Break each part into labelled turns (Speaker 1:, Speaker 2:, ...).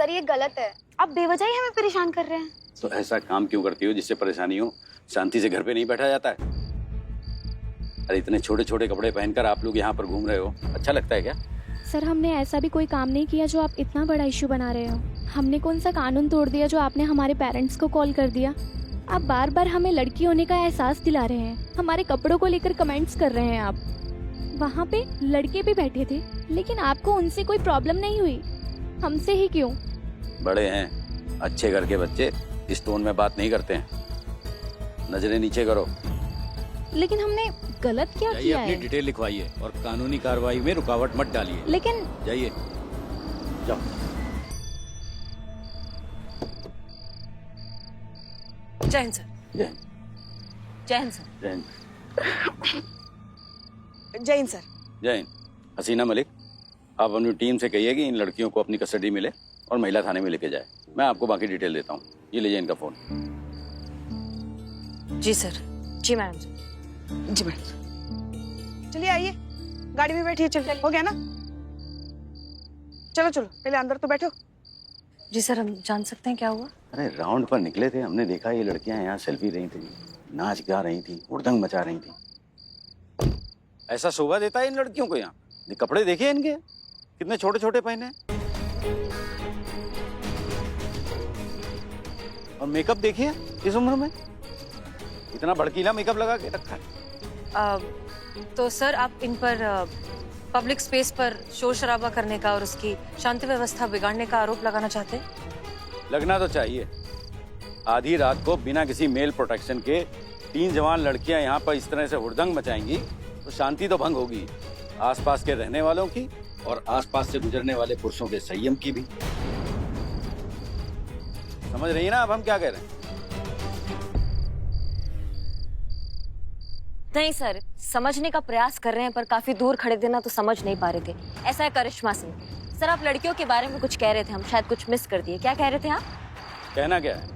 Speaker 1: Sir ये गलत है, आप बेवजह ही हमें परेशान कर रहे हैं।
Speaker 2: तो ऐसा काम क्यों करती हो जिससे परेशानी हो? शांति से घर पे नहीं बैठा जाता है? अरे इतने छोटे छोटे कपड़े पहनकर आप लोग यहाँ पर घूम रहे हो, अच्छा लगता है क्या?
Speaker 3: सर हमने ऐसा भी कोई काम नहीं किया जो आप इतना बड़ा इशू बना रहे हो। हमने कौन सा कानून तोड़ दिया जो आपने हमारे पेरेंट्स को कॉल कर दिया? आप बार बार हमें लड़की होने का एहसास दिला रहे हैं, हमारे कपड़ों को लेकर कमेंट्स कर रहे हैं आप। वहाँ पे लड़के भी बैठे थे लेकिन आपको उनसे कोई प्रॉब्लम नहीं हुई, हमसे ही क्यों?
Speaker 2: बड़े हैं, अच्छे घर के बच्चे इस टोन में बात नहीं करते हैं। नजरें नीचे करो।
Speaker 3: लेकिन हमने गलत क्या
Speaker 2: जाइए
Speaker 3: किया
Speaker 2: अपनी
Speaker 3: है?
Speaker 2: डिटेल लिखवाइए और कानूनी कार्रवाई में रुकावट मत डालिए।
Speaker 3: लेकिन
Speaker 2: जाइए, जाओ।
Speaker 4: जय हिंद सर।
Speaker 2: जय हिंद।
Speaker 4: जय हिंद सर।
Speaker 2: जय हिंद।
Speaker 4: जय हिंद सर।
Speaker 2: जय हिंद। हसीना मलिक, आप अपनी टीम से कहिए कि इन लड़कियों को अपनी कस्टडी में ले और महिला थाने में लेके जाए। मैं आपको बाकी डिटेल देता हूँ। ये लीजिए इनका फोन।
Speaker 4: जी सर। जी मैडम। जी मैडम। चलिए आइए, गाड़ी में बैठिए। चल हो गया ना? चलो चलो पहले अंदर तो बैठो। जी सर, हम जान सकते हैं क्या हुआ?
Speaker 2: अरे राउंड पर निकले थे, हमने देखा ये लड़कियां यहाँ सेल्फी रही थी, नाच गा रही थी, हुड़दंग मचा रही थी। ऐसा शोभा देता है इन लड़कियों को यहाँ? ये कपड़े देखिए इनके, कितने छोटे छोटे पहने हैं। और मेकअप देखिए इस उम्र में, इतना भड़कीला मेकअप लगा के रखा है।
Speaker 4: तो सर आप इन पर पब्लिक स्पेस पर शोर शराबा करने का और उसकी शांति व्यवस्था बिगाड़ने का आरोप लगाना चाहते हैं?
Speaker 2: लगना तो चाहिए। आधी रात को बिना किसी मेल प्रोटेक्शन के 3 जवान लड़कियां यहाँ पर इस तरह से हुड़दंग मचाएंगी तो शांति तो भंग होगी, आसपास के रहने वालों की और आसपास से गुजरने वाले पुरुषों के संयम की भी। समझ रही है ना अब हम क्या कह रहे हैं?
Speaker 5: नहीं सर, समझने का प्रयास कर रहे हैं पर काफी दूर खड़े थे ना तो समझ नहीं पा रहे थे। ऐसा है करिश्मा सिंह। सर आप लड़कियों के बारे में कुछ कह रहे थे, हम शायद कुछ मिस कर दिए। क्या कह रहे थे आप?
Speaker 2: कहना क्या है,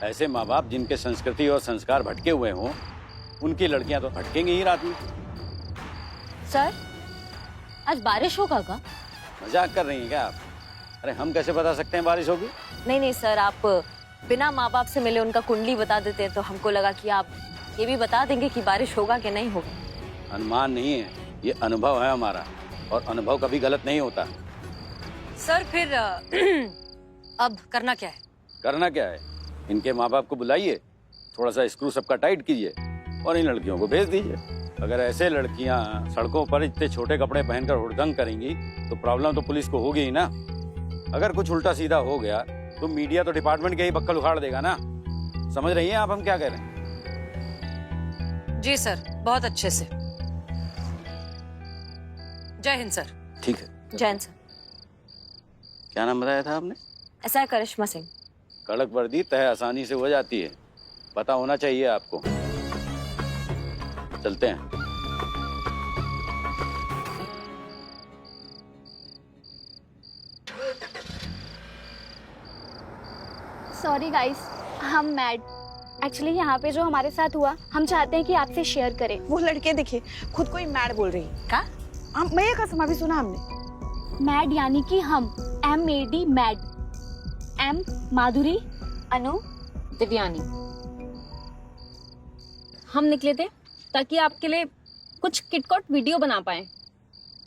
Speaker 2: ऐसे माँ बाप जिनके संस्कृति और संस्कार भटके हुए हों, उनकी लड़कियां तो भटकेंगी ही रात में।
Speaker 5: सर आज बारिश होगा क्या?
Speaker 2: मजाक कर रही हैं क्या आप? अरे हम कैसे बता सकते हैं बारिश होगी?
Speaker 5: नहीं नहीं सर, आप बिना माँ बाप से मिले उनका कुंडली बता देते तो हमको लगा कि आप ये भी बता देंगे कि बारिश होगा कि नहीं होगा।
Speaker 2: अनुमान नहीं है, ये अनुभव है हमारा, और अनुभव कभी गलत नहीं होता।
Speaker 4: सर फिर अब करना क्या है?
Speaker 2: करना क्या है, इनके माँ बाप को बुलाइए, थोड़ा सा स्क्रू सबका टाइट कीजिए और इन लड़कियों को भेज दीजिए। अगर ऐसे लड़कियां सड़कों पर इतने छोटे कपड़े पहनकर हुड़दंग करेंगी तो प्रॉब्लम तो पुलिस को होगी ही ना। अगर कुछ उल्टा सीधा हो गया तो मीडिया तो डिपार्टमेंट के ही बक्कल उखाड़ देगा ना। समझ रही हैं आप हम क्या कह रहे हैं?
Speaker 4: जी सर, बहुत अच्छे से। जय हिंद सर।
Speaker 2: ठीक है।
Speaker 5: जय हिंद सर।
Speaker 2: क्या नाम बताया था आपने?
Speaker 5: ऐसा है करिश्मा सिंह।
Speaker 2: कड़क वर्दी तय आसानी से हो जाती है, पता होना चाहिए आपको। चलते हैं।
Speaker 3: सॉरी गाइस, हम मैड। एक्चुअली यहाँ पे जो हमारे साथ हुआ हम चाहते हैं कि आपसे शेयर करें।
Speaker 4: वो लड़के देखिए खुद को ही मैड बोल रही है।
Speaker 5: क्या?
Speaker 4: मैं ये कसम अभी सुना हमने।
Speaker 3: मैड यानी कि हम, MAD मैड। M माधुरी,
Speaker 5: अनु,
Speaker 6: दिव्यानी। हम निकले थे ताकि आपके लिए कुछ किटकॉट वीडियो बना पाए,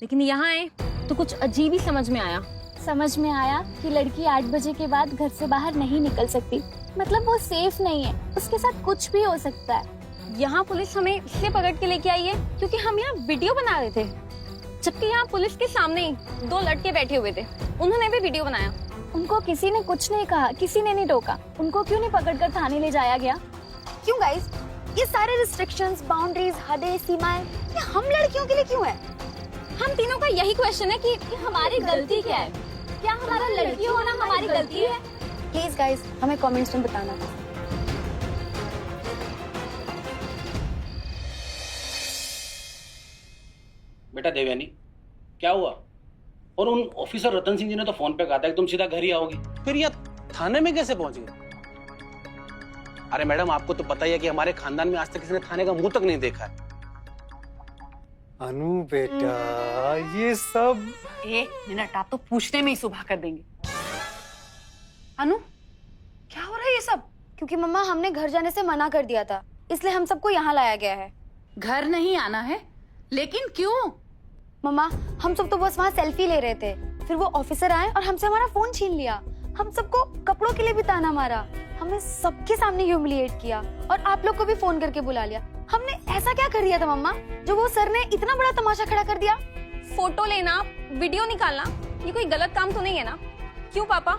Speaker 6: लेकिन यहाँ आए तो कुछ अजीब ही समझ में आया
Speaker 3: कि लड़की 8 बजे के बाद घर से बाहर नहीं निकल सकती। मतलब वो सेफ नहीं है, उसके साथ कुछ भी हो सकता है।
Speaker 6: यहाँ पुलिस हमें इसलिए पकड़ के लेके आई है क्योंकि हम यहाँ वीडियो बना रहे थे, जबकि यहाँ पुलिस के सामने ही 2 लड़के बैठे हुए थे, उन्होंने भी वीडियो बनाया।
Speaker 3: उनको किसी ने कुछ नहीं कहा, किसी ने नहीं टोका। उनको क्यों नहीं पकड़कर थाने ले जाया गया?
Speaker 1: क्यों गाइस? ये सारे रिस्ट्रिक्शंस, बाउंड्रीज, हदें, सीमाएं ये हम लड़कियों के लिए क्यों है?
Speaker 6: हम तीनों का यही क्वेश्चन है कि
Speaker 3: हमारी गलती क्या है? क्या हमारा लड़की होना हमारी गलती है?
Speaker 1: प्लीज गाइस हमें कमेंट्स में बताना।
Speaker 7: बेटा देवयानी, क्या हुआ? और उन ऑफिसर रतन सिंह जी ने तो फोन पे कहा था कि तुम सीधा घर ही आओगी, फिर यहाँ थाने में कैसे पहुंच गए? अरे मैडम, आपको तो पता ही है कि हमारे खानदान में आज तक किसी ने थाने का मुंह तक नहीं देखा है।
Speaker 8: अनु बेटा, ये सब
Speaker 9: मिनट, आप तो पूछने में ही सुबह कर देंगे।
Speaker 4: अनु, क्या हो रहा है ये सब?
Speaker 1: क्योंकि मम्मा हमने घर जाने से मना कर दिया था, इसलिए हम सबको यहाँ लाया गया है।
Speaker 9: घर नहीं आना है, लेकिन क्यों?
Speaker 1: मम्मा हम सब तो बस वहाँ सेल्फी ले रहे थे, फिर वो ऑफिसर आए और हमसे हमारा फोन छीन लिया। हम सबको कपड़ों के लिए भी ताना मारा, हमें सबके सामने ह्यूमिलिएट किया और आप लोग को भी फोन करके बुला लिया। हमने ऐसा क्या कर दिया था मम्मा जो वो सर ने इतना बड़ा तमाशा खड़ा कर दिया?
Speaker 6: फोटो लेना, वीडियो निकालना, ये कोई गलत काम तो नहीं है ना? क्यों पापा,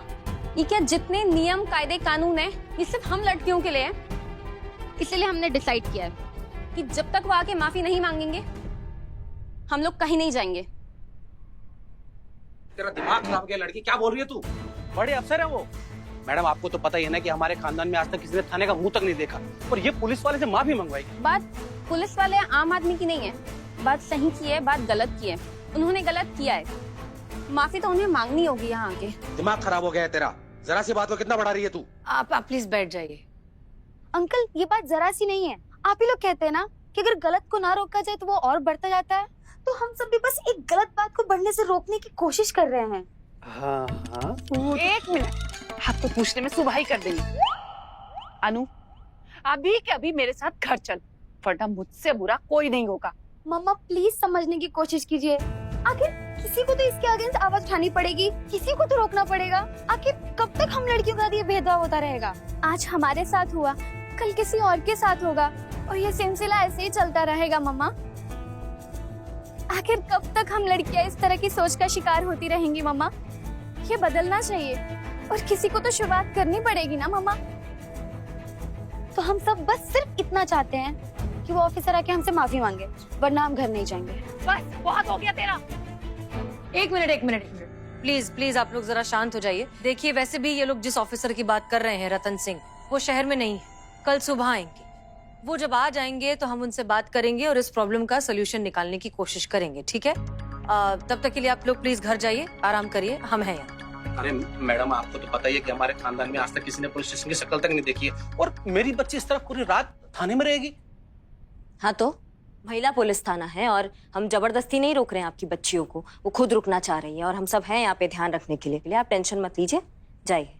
Speaker 6: ये क्या जितने नियम कायदे कानून है ये सिर्फ हम लड़कियों के लिए है? इसलिए हमने डिसाइड किया है कि जब तक वो आके माफी नहीं मांगेंगे हम लोग कहीं नहीं जाएंगे।
Speaker 7: तेरा दिमाग खराब गया लड़की, क्या बोल रही है तू? बड़े अफसर है वो। मैडम आपको तो पता ही है ना कि हमारे खानदान में आज तक किसी ने थाने का मुंह तक नहीं देखा, और ये पुलिस वाले से माफी मंगवाएगी।
Speaker 6: बात पुलिस वाले आम आदमी की नहीं है, बात सही की है, बात गलत की है। उन्होंने गलत किया है, माफी तो उन्हें मांगनी होगी यहाँ आके।
Speaker 7: दिमाग खराब हो गया है तेरा, जरा सी बात को कितना बढ़ा रही है तू?
Speaker 4: आप प्लीज बैठ जाइए।
Speaker 1: अंकल ये बात जरा सी नहीं है, आप ही लोग कहते हैं ना कि अगर गलत को ना रोका जाए तो वो और बढ़ता जाता है, तो हम सब भी बस एक गलत बात को बढ़ने से रोकने की कोशिश कर रहे हैं।
Speaker 8: हाँ हाँ
Speaker 9: एक मिनट, आपको पूछने में सुबह ही कर देंगे। अनु, अभी के अभी मेरे साथ घर चल, वरना मुझसे बुरा कोई नहीं होगा।
Speaker 1: मम्मा प्लीज समझने की कोशिश कीजिए, आखिर किसी को तो इसके अगेंस्ट आवाज उठानी पड़ेगी, किसी को तो रोकना पड़ेगा। आखिर कब तक हम लड़कियों का ये भेदभाव होता रहेगा?
Speaker 3: आज हमारे साथ हुआ, कल किसी और के साथ होगा और ये सिलसिला ऐसे ही चलता रहेगा। मम्मा आखिर कब तक हम लड़कियां इस तरह की सोच का शिकार होती रहेंगी? मम्मा ये बदलना चाहिए और किसी को तो शुरुआत करनी पड़ेगी ना मम्मा।
Speaker 1: तो हम सब बस सिर्फ इतना चाहते हैं कि वो ऑफिसर आके हमसे माफी मांगे, वरना हम घर नहीं जाएंगे।
Speaker 9: बस बहुत हो गया तेरा।
Speaker 4: एक मिनट प्लीज प्लीज आप लोग जरा शांत हो जाइए। देखिए वैसे भी ये लोग जिस ऑफिसर की बात कर रहे हैं, रतन सिंह, वो शहर में नहीं है, कल सुबह आएंगे। वो जब आ जाएंगे तो हम उनसे बात करेंगे और इस प्रॉब्लम का सोल्यूशन निकालने की कोशिश करेंगे, ठीक है? तब तक के लिए आप लोग प्लीज घर जाइए, आराम करिए, हम हैं यहाँ।
Speaker 7: अरे मैडम आपको तो पता ही है कि हमारे खानदान में आज तक किसी ने पुलिस स्टेशन की शक्ल तक नहीं देखी है, और मेरी बच्ची इस तरह पूरी रात थाने में रहेगी।
Speaker 5: हाँ तो महिला पुलिस थाना है और हम जबरदस्ती नहीं रोक रहे हैं आपकी बच्चियों को, वो खुद रुकना चाह रही है और हम सब हैं यहाँ पे ध्यान रखने के लिए। आप टेंशन मत लीजिए, जाइए।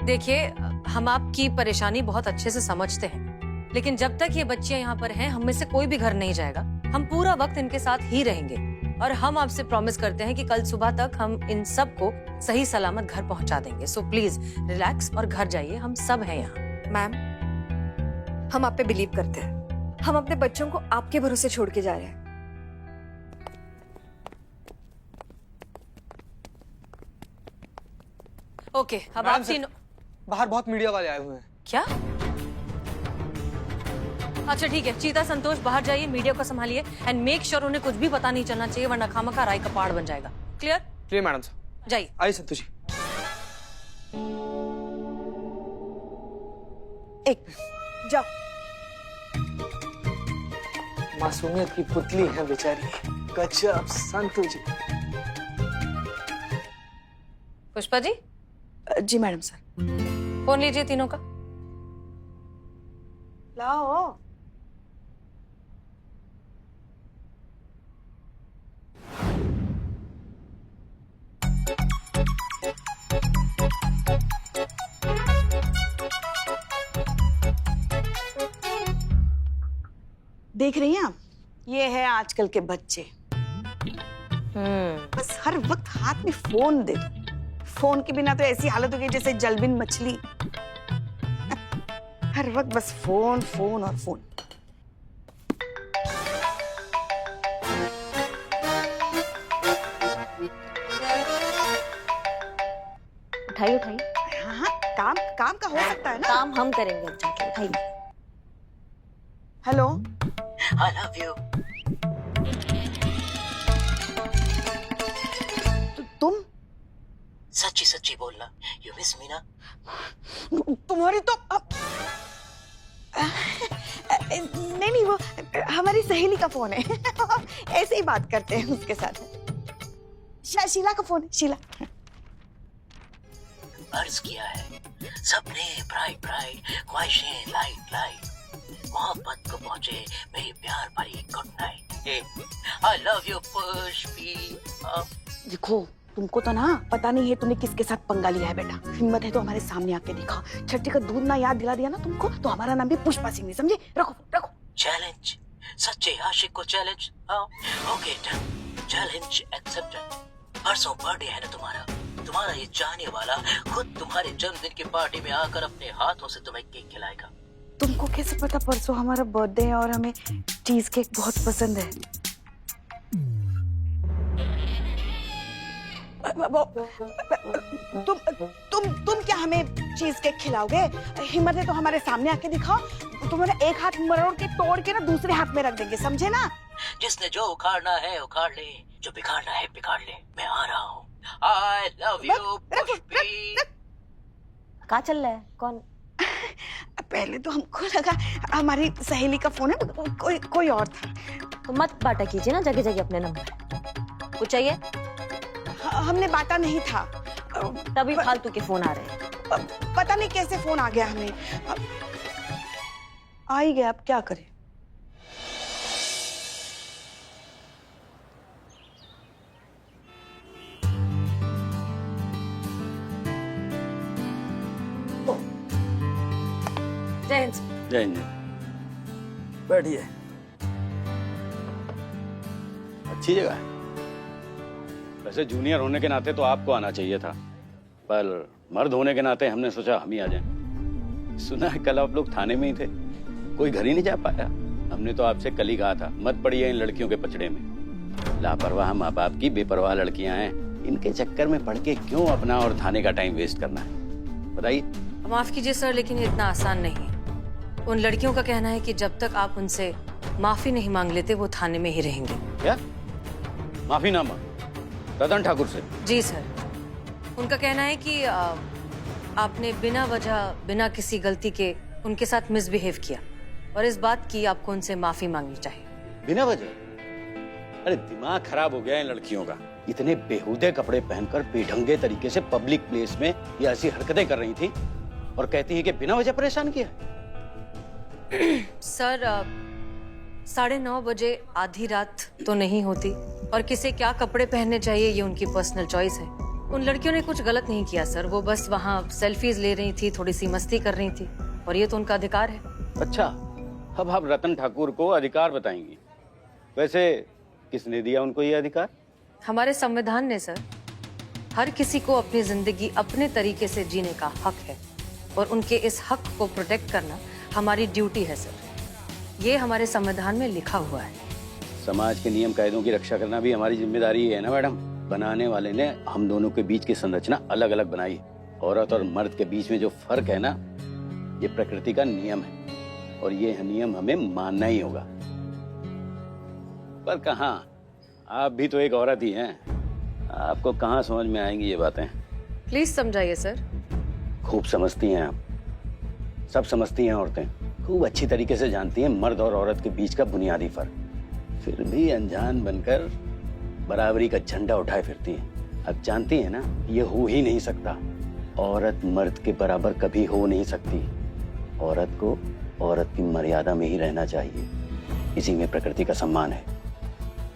Speaker 4: देखिए हम आपकी परेशानी बहुत अच्छे से समझते हैं, लेकिन जब तक ये बच्चियां यहाँ पर हैं हम में से कोई भी घर नहीं जाएगा। हम पूरा वक्त इनके साथ ही रहेंगे और हम आपसे प्रॉमिस करते हैं कि कल सुबह तक हम इन सब को सही सलामत घर पहुंचा देंगे। सो प्लीज रिलैक्स और घर जाइए, हम सब हैं यहाँ।
Speaker 10: मैम हम आप पे बिलीव करते हैं, हम अपने बच्चों को आपके भरोसे छोड़ के जा रहे हैं।
Speaker 4: ओके अब आप तीनों
Speaker 8: बाहर बहुत मीडिया वाले आए हुए हैं।
Speaker 4: क्या? अच्छा ठीक है, चीता संतोष बाहर जाइए, मीडिया को संभालिए एंड मेक श्योर उन्हें कुछ भी पता नहीं चलना चाहिए, वरना खामखा राय का पहाड़ बन जाएगा। क्लियर?
Speaker 8: क्लियर मैडम साहब।
Speaker 4: जाइए।
Speaker 8: आइए संतोष जी।
Speaker 10: एक जाओ।
Speaker 8: मासूमियत की पुतली है बेचारी, गजब संतोष जी।
Speaker 4: पुष्पा जी?
Speaker 10: जी मैडम सर।
Speaker 4: फोन लीजिए तीनों का।
Speaker 10: लाओ। देख रही हैं आप, ये है आजकल के बच्चे। बस हर वक्त हाथ में फोन दे दो, फोन के बिना तो ऐसी हालत हो गई जैसे जलबिन मछली। हर वक्त बस फोन फोन और फोन।
Speaker 5: उठाइए उठाइए।
Speaker 10: हाँ काम काम का हो सकता है ना।
Speaker 5: काम हम करेंगे, अब जाके उठाइए।
Speaker 10: हेलो।
Speaker 11: I love you.
Speaker 10: तुम
Speaker 11: सच्ची सच्ची बोलना, you miss me ना?
Speaker 10: तुम्हारी तो नहीं वो हमारी सहेली का फोन है। ऐसे ही बात करते हैं उसके साथ। शीला का फोन है, शीला।
Speaker 11: अर्ज किया है, सपने ब्राइट ब्राइट, ख्वाहिशें लाइट लाइट, मोहब्बत को पहुंचे मेरी प्यार भरी good night. I love you Pushpi.
Speaker 10: देखो तुमको तो ना पता नहीं है तुमने किसके साथ पंगा लिया है बेटा। हिम्मत है तो हमारे सामने आके दिखाओ। छठी का दूध ना याद दिला दिया ना तुमको तो हमारा नाम भी पुष्पा सिंह नहीं, समझे? रखो रखो।
Speaker 11: चैलेंज, सच्चे आशिक को challenge. Okay done, challenge accepted. परसों बर्थडे है ना तुम्हारा ये चाहने वाला खुद तुम्हारे जन्मदिन की पार्टी में आकर अपने हाथों से तुम्हें केक खिलाएगा।
Speaker 10: तुमको कैसे पता परसों हमारा बर्थडे है और हमें चीज केक बहुत पसंद है? तुम क्या हमें चीज केक खिलाओगे? हिम्मत है तो हमारे सामने आके दिखाओ। तुम्हारा एक हाथ मरोड़ के तोड़ के ना दूसरे हाथ में रख देंगे, समझे ना?
Speaker 11: जिसने जो उखाड़ना है उखाड़ ले, जो बिगाड़ना है बिगाड़ ले। मैं आ रहा हूँ। I love you, Pushpi.
Speaker 5: कहाँ चल रहा है? कौन?
Speaker 10: पहले तो हमको लगा हमारी सहेली का फोन है, कोई और था।
Speaker 5: तो मत बांटा कीजिए ना जगह जगह अपने नंबर। कुछ चाहिए?
Speaker 10: हमने बांटा नहीं था।
Speaker 5: तभी फालतू के फोन आ रहे हैं।
Speaker 10: पता नहीं कैसे फोन आ गया हमें। आ ही गया, अब क्या करें?
Speaker 4: जय हिंद।
Speaker 2: जय हिंद।
Speaker 8: बैठिए।
Speaker 2: अच्छी जगह है। वैसे जूनियर होने के नाते तो आपको आना चाहिए था, पर मर्द होने के नाते हमने सोचा हम ही आ जाएं। सुना है कल आप लोग थाने में ही थे, कोई घर ही नहीं जा पाया। हमने तो आपसे कल ही कहा था मत पड़िए इन लड़कियों के पचड़े में। लापरवाह माँ बाप की बेपरवाह लड़कियां हैं, इनके चक्कर में पड़ के क्यों अपना और थाने का टाइम वेस्ट करना है? बताइए।
Speaker 4: माफ कीजिए सर, लेकिन ये इतना आसान नहीं है। उन लड़कियों का कहना है कि जब तक आप उनसे माफी नहीं मांग लेते वो थाने में ही रहेंगे।
Speaker 2: क्या माफी नामा रतन ठाकुर से?
Speaker 4: जी सर, उनका कहना है कि आपने बिना वजह बिना किसी गलती के उनके साथ मिसबिहेव किया और इस बात की आपको उनसे माफी मांगनी चाहिए।
Speaker 2: बिना वजह? अरे दिमाग खराब हो गया इन लड़कियों का। इतने बेहुदे कपड़े पहनकर बेढंगे तरीके से पब्लिक प्लेस में ये ऐसी हरकतें कर रही थी और कहती है कि बिना वजह परेशान किया।
Speaker 4: सर 9:30 बजे आधी रात तो नहीं होती और किसे क्या कपड़े पहनने चाहिए ये उनकी पर्सनल चॉइस है। उन लड़कियों ने कुछ गलत नहीं किया सर, वो बस वहाँ सेल्फीज ले रही थी, थोड़ी सी मस्ती कर रही थी और ये तो उनका अधिकार है।
Speaker 2: अच्छा, अब आप रतन ठाकुर को अधिकार बताएंगी। वैसे किसने दिया उनको ये अधिकार?
Speaker 4: हमारे संविधान ने सर। हर किसी को अपनी जिंदगी अपने तरीके से जीने का हक है और उनके इस हक को प्रोटेक्ट करना हमारी ड्यूटी है सर। ये हमारे संविधान में लिखा हुआ है।
Speaker 2: समाज के नियम कायदों की रक्षा करना भी हमारी जिम्मेदारी है ना मैडम। बनाने वाले ने हम दोनों के बीच की संरचना अलग अलग बनाई। औरत और मर्द के बीच में जो फर्क है ना, ये प्रकृति का नियम है और ये नियम हमें मानना ही होगा। पर कहाँ, आप भी तो एक औरत ही हैं, आपको कहाँ समझ में आएंगी ये बातें?
Speaker 4: प्लीज समझाइए सर।
Speaker 2: खूब समझती हैं आप, सब समझती हैं औरतें, खूब अच्छी तरीके से जानती हैं मर्द और औरत के बीच का बुनियादी फर्क। फिर भी अनजान बनकर बराबरी का झंडा उठाए फिरती हैं। अब जानती हैं ना, ये हो ही नहीं सकता। औरत मर्द के बराबर कभी हो नहीं सकती। औरत को औरत की मर्यादा में ही रहना चाहिए, इसी में प्रकृति का सम्मान है।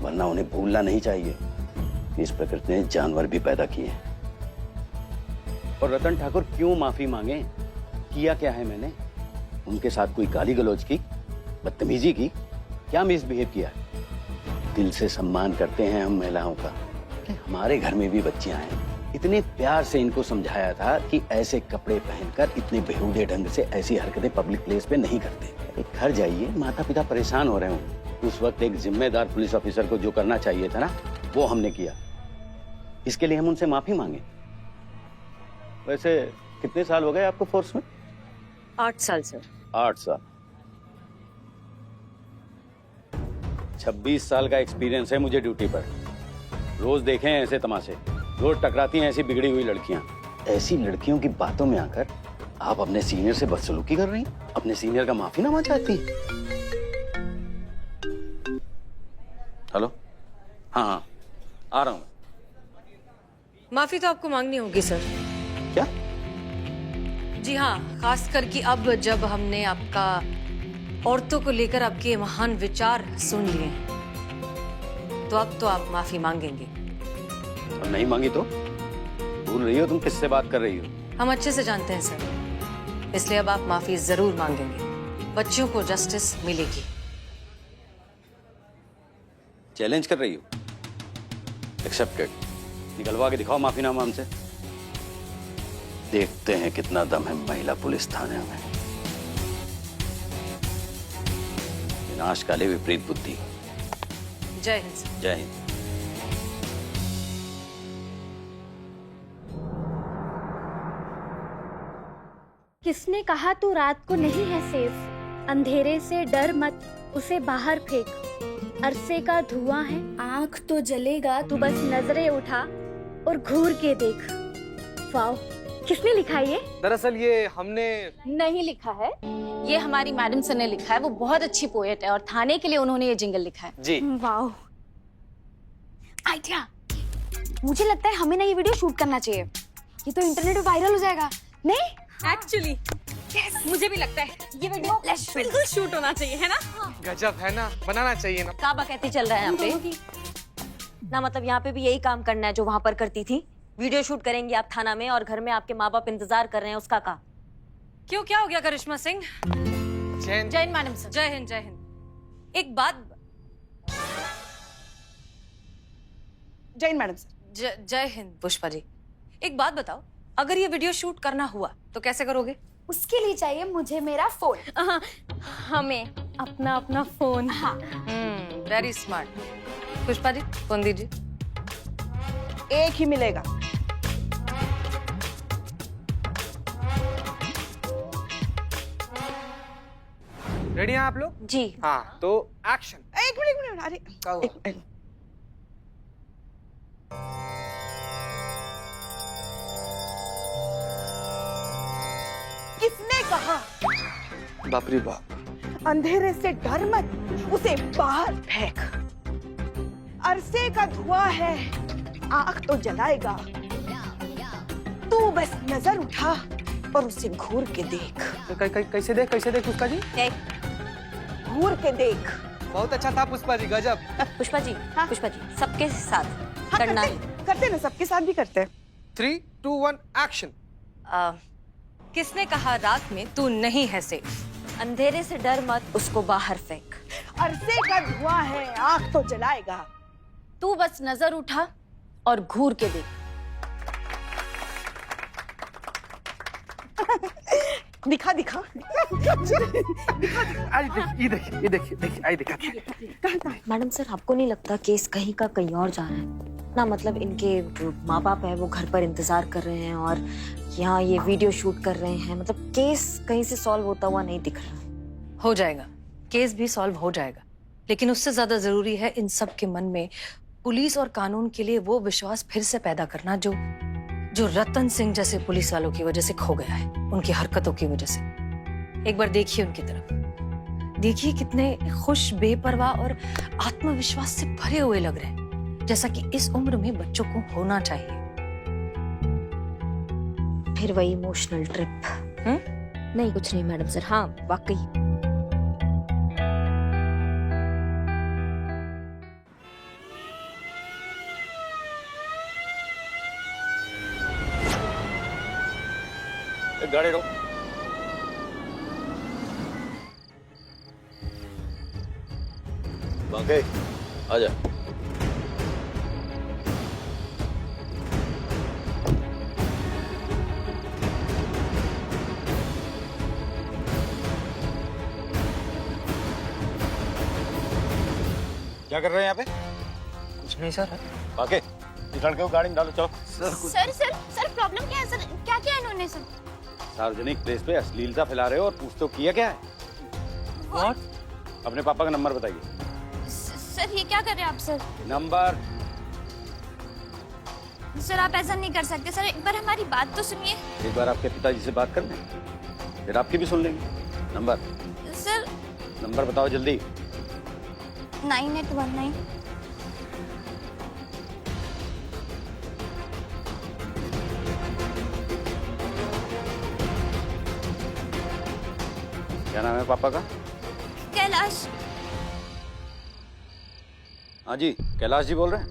Speaker 2: वरना उन्हें भूलना नहीं चाहिए, इस प्रकृति ने जानवर भी पैदा किए हैं। और रतन ठाकुर क्यों माफी मांगे? किया क्या है मैंने? उनके साथ कोई गाली गलौज की, बदतमीजी की, क्या मिसबिहेव किया? दिल से सम्मान करते हैं हम महिलाओं का। हमारे घर में भी बच्चियां हैं, इतने प्यार से इनको समझाया था कि ऐसे कपड़े पहनकर इतने बेहुदे ढंग से ऐसी हरकतें पब्लिक प्लेस पे नहीं करते। एक घर जाइए, माता पिता परेशान हो रहे हों, उस वक्त एक जिम्मेदार पुलिस ऑफिसर को जो करना चाहिए था ना, वो हमने किया। इसके लिए हम उनसे माफी मांगे। वैसे कितने साल हो गए आपको फोर्स में?
Speaker 4: 8 साल सर।
Speaker 2: 8 साल। 26 साल का एक्सपीरियंस है मुझे ड्यूटी पर। रोज देखे हैं ऐसे तमाशे, रोज टकराती हैं ऐसी बिगड़ी हुई लड़कियां। ऐसी लड़कियों की बातों में आकर आप अपने सीनियर से बदसलूकी कर रही हैं, अपने सीनियर का माफीनामा चाहती हैं। हेलो, हाँ, आ रहा हूं।
Speaker 4: माफी तो आपको मांगनी होगी सर।
Speaker 2: क्या?
Speaker 4: जी हाँ, खासकर कि अब जब हमने आपका औरतों को लेकर आपके महान विचार सुन लिए, तो अब तो आप माफी मांगेंगे।
Speaker 2: और नहीं मांगी तो? भूल रही हो तुम किससे बात कर रही हो?
Speaker 4: हम अच्छे से जानते हैं सर, इसलिए अब आप माफी जरूर मांगेंगे। बच्चियों को जस्टिस मिलेगी।
Speaker 2: चैलेंज कर रही हो? एक्सेप्टेड। निकलवा के दिखाओ माफीनामा हमसे। देखते हैं कितना दम है महिला पुलिस थाने में। विनाशकाली विपरीत बुद्धि।
Speaker 4: जय हिंद सर।
Speaker 2: जय हिंद।
Speaker 3: किसने कहा तू रात को नहीं है सेफ? अंधेरे से डर मत, उसे बाहर फेंक। अरसे का धुआं है, आंख तो जलेगा, तू बस नजरें उठा और घूर के देख। वाओ, किसने लिखा ये?
Speaker 8: दरअसल ये हमने
Speaker 6: नहीं लिखा है, ये हमारी मैडम सर ने लिखा है। वो बहुत अच्छी पोएट है और थाने के लिए उन्होंने ये जिंगल लिखा है।
Speaker 8: जी।
Speaker 3: Wow,
Speaker 1: idea. मुझे लगता है हमें ना ये वीडियो शूट करना चाहिए। ये तो इंटरनेट पे वायरल हो जाएगा। नहीं?
Speaker 6: एक्चुअली मुझे भी लगता है ये वीडियो बिल्कुल शूट होना चाहिए, है ना?
Speaker 8: गजब है ना, बनाना चाहिए ना।
Speaker 5: का बकैती चल रहा है यहाँ पे ना, मतलब यहाँ पे भी यही काम करना है जो वहां पर करती थी। वीडियो शूट करेंगे आप थाना में और घर में आपके माँ बाप इंतजार कर रहे हैं, उसका का?
Speaker 4: क्यों, क्या हो गया करिश्मा सिंह?
Speaker 8: जैन
Speaker 6: जय हिंद मैडम सर।
Speaker 4: जय हिंद, जय हिंद। एक बात,
Speaker 10: जय हिंद मैडम सर।
Speaker 4: जय हिंद पुष्पा जी। एक बात बताओ, अगर ये वीडियो शूट करना हुआ तो कैसे करोगे?
Speaker 1: उसके लिए चाहिए मुझे मेरा फोन।
Speaker 6: हमें अपना अपना फोन।
Speaker 1: हाँ।
Speaker 4: Very smart. Pushpa ji, phone दीजिए।
Speaker 10: एक ही मिलेगा।
Speaker 8: रेडी हैं आप लोग?
Speaker 5: जी।
Speaker 8: हाँ तो एक्शन।
Speaker 10: एक मिनट, अरे
Speaker 8: क्या हुआ?
Speaker 10: एक मिनट। किसने कहा
Speaker 8: बाप रे बाप।
Speaker 10: अंधेरे से डर मत, उसे बाहर फेंक। अरसे का धुआं है, आंख तो जलाएगा। तू बस नजर उठा और उसे घूर के देख।
Speaker 8: कैसे देख पुष्पा जी?
Speaker 10: घूर के देख।
Speaker 8: बहुत अच्छा था पुष्पा जी, गजब।
Speaker 5: पुष्पा जी,
Speaker 10: हाँ?
Speaker 5: पुष्पा जी, सबके साथ
Speaker 10: हाँ,
Speaker 5: करना है।
Speaker 10: करते ना, सबके साथ भी करते हैं।
Speaker 8: 3, 2, 1 एक्शन।
Speaker 4: किसने कहा रात में तू नहीं है सेफ?
Speaker 5: अंधेरे से डर मत, उसको बाहर फेंक।
Speaker 10: अरसे का धुआं है, आंख तो जलाएगा।
Speaker 6: तू बस नजर उठा और घूर के देख।
Speaker 10: दिखा दिखा।
Speaker 8: ये देखिए, आई दिखा।
Speaker 5: मैडम सर, आपको नहीं लगता केस कहीं का कहीं और जा रहा है ना? मतलब इनके जो माँ बाप है वो घर पर इंतजार कर रहे हैं और यहाँ ये वीडियो शूट कर रहे हैं। मतलब केस कहीं से सॉल्व होता हुआ नहीं दिख रहा।
Speaker 4: हो जाएगा, केस भी सॉल्व हो जाएगा, लेकिन उससे ज्यादा जरूरी है इन सब के मन में पुलिस और कानून के लिए वो विश्वास फिर से पैदा करना जो रतन सिंह जैसे पुलिस वालों की वजह से खो गया है, उनकी हरकतों की वजह से। एक बार देखिए उनकी तरफ, देखिए कितने खुश, बेपरवाह और आत्मविश्वास से भरे हुए लग रहे हैं, जैसा कि इस उम्र में बच्चों को होना चाहिए।
Speaker 5: फिर वही इमोशनल ट्रिप। नहीं कुछ नहीं मैडम सर। हाँ वाकई।
Speaker 2: गाड़ी रोक। बांके, आजा। क्या कर रहे हैं यहाँ पे?
Speaker 8: कुछ नहीं सर।
Speaker 2: बांके, इस लड़के को गाड़ी में डालो, चलो।
Speaker 6: सर प्रॉब्लम क्या है सर? क्या किया इन्होंने सर?
Speaker 2: सार्वजनिक प्लेस पे अश्लीलता फैला रहे हो और पूछ तो किया क्या है?
Speaker 8: What?
Speaker 2: अपने पापा का नंबर बताइए।
Speaker 6: सर ये क्या कर रहे हैं आप सर?
Speaker 2: नंबर।
Speaker 6: सर आप ऐसा नहीं कर सकते सर, एक बार हमारी बात तो सुनिए।
Speaker 2: एक बार आपके पिताजी से बात कर लें, फिर आपकी भी सुन लेंगे। नंबर।
Speaker 6: सर
Speaker 2: नंबर बताओ जल्दी।
Speaker 6: 9819।
Speaker 2: क्या नाम है पापा का?
Speaker 6: कैलाश।
Speaker 2: हाँ जी, कैलाश जी बोल रहे हैं।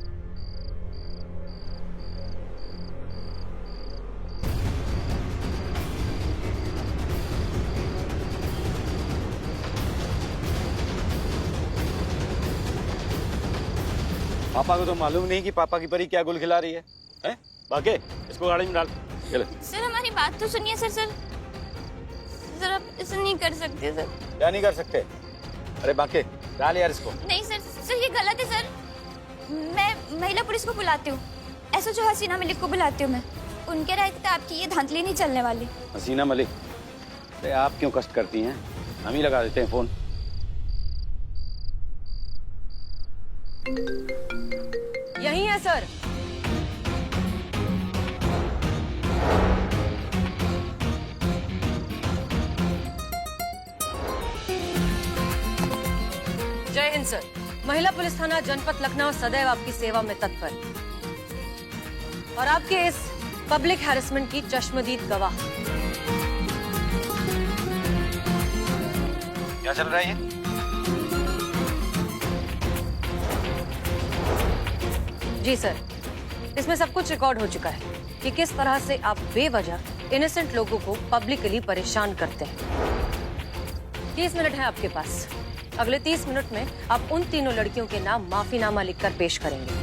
Speaker 2: पापा को तो मालूम नहीं कि पापा की परी क्या गुल खिला रही है, हैं? बाके इसको गाड़ी में डाल। चलो।
Speaker 3: सर हमारी बात तो सुनिए सर। सर आप ऐसा नहीं कर सकते सर।
Speaker 2: क्या नहीं कर सकते? अरे बाके डाल यार इसको।
Speaker 3: नहीं सर ये गलत है सर। मैं महिला पुलिस को बुलाती हूँ, SHO हसीना मलिक को बुलाती हूँ मैं। उनके रहते आपकी ये धांधली नहीं चलने वाली।
Speaker 2: हसीना मलिक, अरे आप क्यों कष्ट करती हैं? हम ही लगा देते हैं फोन।
Speaker 4: यही है सर। जय हिंद सर। महिला पुलिस थाना जनपद लखनऊ सदैव आपकी सेवा में तत्पर और आपके इस पब्लिक हैरेसमेंट की चश्मदीद गवाह।
Speaker 2: क्या चल रहा है ये?
Speaker 4: जी सर, इसमें सब कुछ रिकॉर्ड हो चुका है कि किस तरह से आप बेवजह इनोसेंट लोगों को पब्लिकली परेशान करते हैं। 30 मिनट है आपके पास। अगले 30 मिनट में आप उन तीनों लड़कियों के नाम माफीनामा लिखकर पेश करेंगे।